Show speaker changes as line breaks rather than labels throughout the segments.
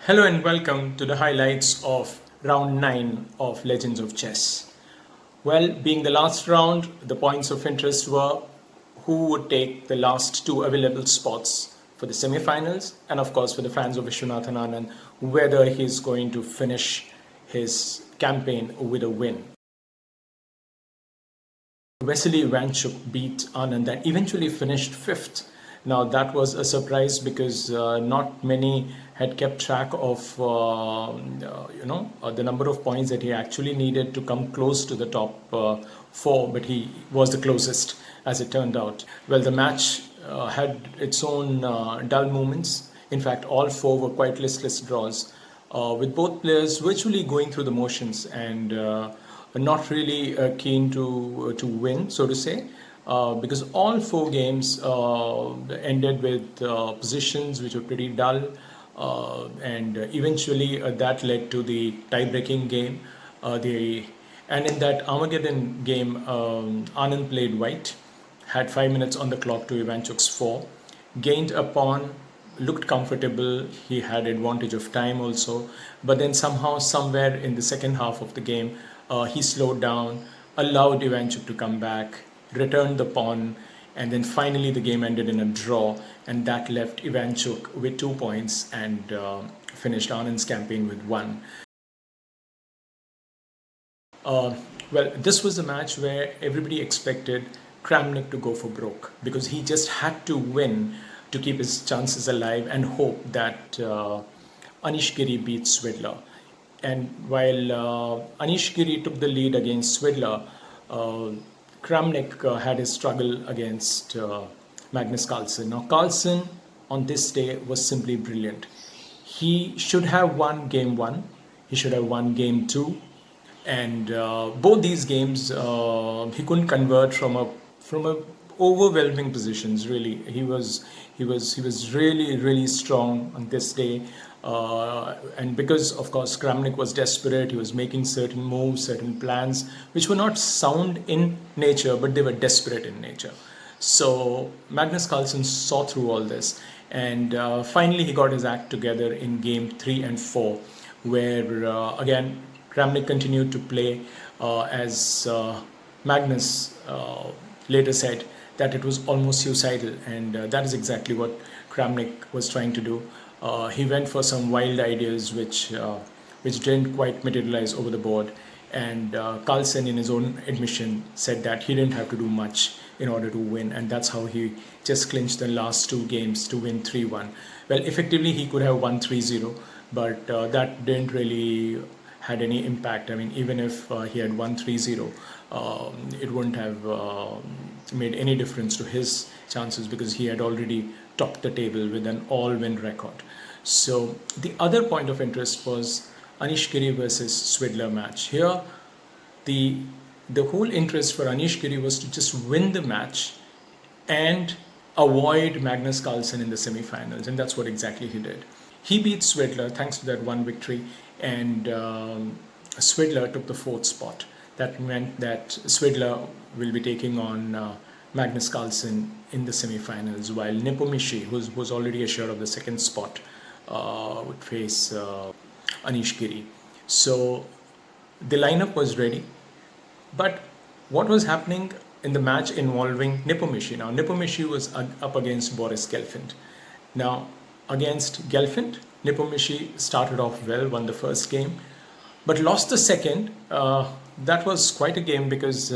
Hello and welcome to the highlights of round 9 of Legends of Chess. Well, being the last round, the points of interest were who would take the last two available spots for the semi-finals, and of course for the fans of Vishwanathan Anand, whether he's going to finish his campaign with a win. Vasily Ivanchuk beat Anand and eventually finished fifth. Now that was a surprise because not many had kept track of the number of points that he actually needed to come close to the top four, but he was the closest as it turned out. Well, the match had its own dull moments. In fact, all four were quite listless draws, with both players virtually going through the motions and not really keen to win, so to say, because all four games ended with positions which were pretty dull, and eventually that led to the tie-breaking game. And in that Armageddon game, Anand played white, had 5 minutes on the clock to Ivanchuk's 4, gained a pawn, looked comfortable, he had advantage of time also, but then somehow, somewhere in the second half of the game, he slowed down, allowed Ivanchuk to come back, returned the pawn, and then finally the game ended in a draw, and that left Ivanchuk with 2 points and finished Anand's campaign with 1. Well, this was a match where everybody expected Kramnik to go for broke because he just had to win to keep his chances alive and hope that Anish Giri beats Svidler. And while Anish Giri took the lead against Svidler, Kramnik had his struggle against Magnus Carlsen. Now, Carlsen on this day was simply brilliant. He should have won game 1, he should have won game 2, and both these games he couldn't convert from a overwhelming positions. Really, he was really strong on this day, and because of course Kramnik was desperate, he was making certain moves, certain plans which were not sound in nature, but they were desperate in nature. So Magnus Carlsen saw through all this, and finally he got his act together in game 3 and 4, where again Kramnik continued to play as Magnus later said that it was almost suicidal, and that is exactly what Kramnik was trying to do. He went for some wild ideas which didn't quite materialize over the board, and Carlsen, in his own admission, said that he didn't have to do much in order to win, and that's how he just clinched the last 2 games to win 3-1. Well, effectively he could have won 3-0, but that didn't really had any impact. I mean, even if he had won 3-0, it wouldn't have made any difference to his chances because he had already topped the table with an all-win record. So the other point of interest was Anish Giri versus Svidler match. Here, the whole interest for Anish Giri was to just win the match and avoid Magnus Carlsen in the semi-finals, and that's what exactly he did. He beat Svidler thanks to that one victory, and Svidler took the 4th spot. That meant that Svidler will be taking on Magnus Carlsen in the semi-finals, while Nepomniachtchi, who was already assured of the 2nd spot, would face Anish Giri. So the lineup was ready, but what was happening in the match involving Nepomniachtchi? Now, Nepomniachtchi was up against Boris Gelfand. Now, against Gelfand, Nepomniachtchi started off well, won the first game, but lost the second. That was quite a game because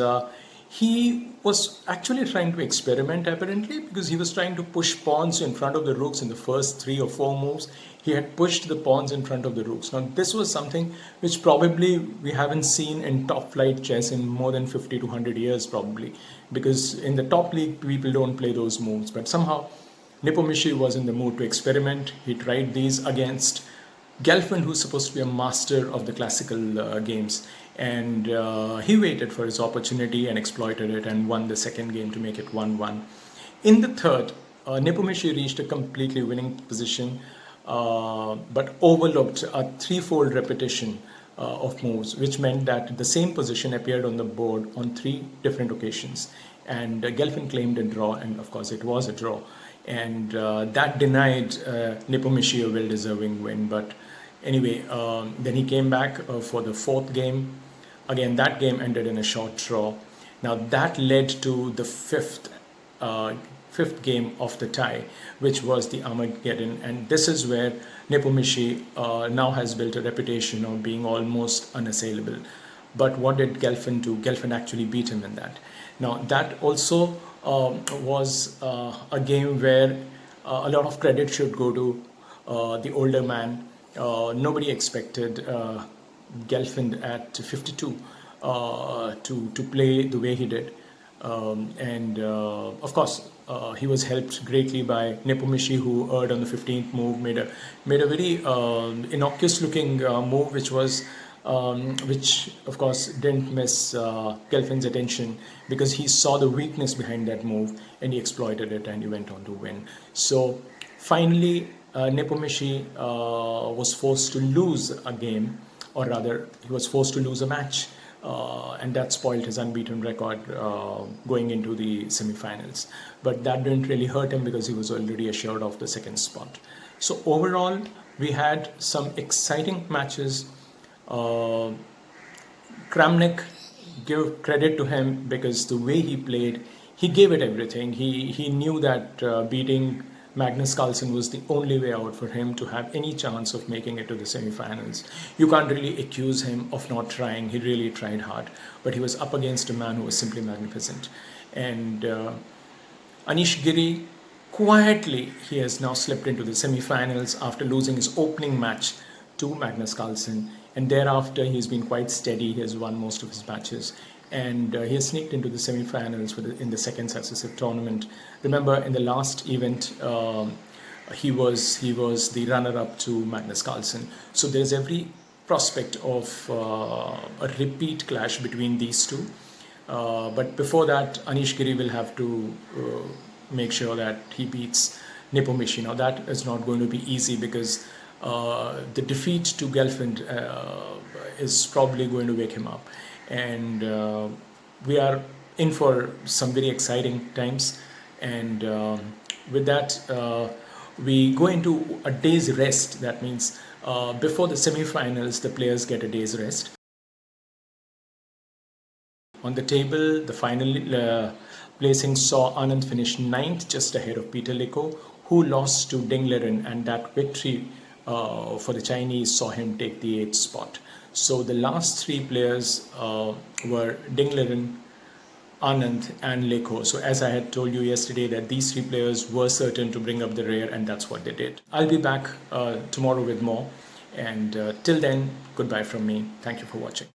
he was actually trying to experiment, apparently, because he was trying to push pawns in front of the rooks in the first 3 or 4 moves. He had pushed the pawns in front of the rooks. Now, this was something which probably we haven't seen in top flight chess in more than 50 to 100 years, probably, because in the top league, people don't play those moves. But somehow, Nepomniachtchi was in the mood to experiment. He tried these against Gelfand, who's supposed to be a master of the classical games, and he waited for his opportunity and exploited it and won the second game to make it 1-1. In the third, Nepomniachtchi reached a completely winning position, but overlooked a 3-fold repetition of moves, which meant that the same position appeared on the board on 3 different occasions. And Gelfand claimed a draw, and of course it was a draw. And that denied Nepomniachtchi a well-deserving win. But Anyway, then he came back for the fourth game. Again, that game ended in a short draw. Now that led to the fifth game of the tie, which was the Armageddon, and this is where Nepomniachtchi now has built a reputation of being almost unassailable. But what did Gelfand do? Gelfand actually beat him in that. Now that also was a game where a lot of credit should go to the older man. Nobody expected Gelfand at 52 to play the way he did. And of course, he was helped greatly by Nepomniachtchi, who erred on the 15th move, made a very innocuous-looking move, which of course didn't miss Gelfand's attention, because he saw the weakness behind that move and he exploited it and he went on to win. So finally, Nepomniachtchi was forced to lose a game, or rather, he was forced to lose a match. And that spoiled his unbeaten record going into the semi-finals. But that didn't really hurt him because he was already assured of the second spot. So overall, we had some exciting matches. Kramnik, give credit to him, because the way he played, he gave it everything. He knew that beating Magnus Carlsen was the only way out for him to have any chance of making it to the semi-finals. You can't really accuse him of not trying. He really tried hard, but he was up against a man who was simply magnificent. And Anish Giri, quietly, he has now slipped into the semi-finals after losing his opening match to Magnus Carlsen, and thereafter he's been quite steady. He has won most of his matches, and he has sneaked into the semi-finals in the second successive tournament. Remember, in the last event, he was the runner-up to Magnus Carlsen. So there's every prospect of a repeat clash between these two. But before that, Anish Giri will have to make sure that he beats Nepomniachtchi. Now that is not going to be easy, because the defeat to Gelfand is probably going to wake him up. And we are in for some very exciting times. And with that, we go into a day's rest. That means before the semi-finals, the players get a day's rest. On the table, the final placing saw Anand finish 9th, just ahead of Peter Svidler, who lost to Ding Liren, and that victory for the Chinese saw him take the 8th spot. So the last three players were Ding Liren, Anand and Lekho. So as I had told you yesterday, that these three players were certain to bring up the rear, and that's what they did. I'll be back tomorrow with more. And till then, goodbye from me. Thank you for watching.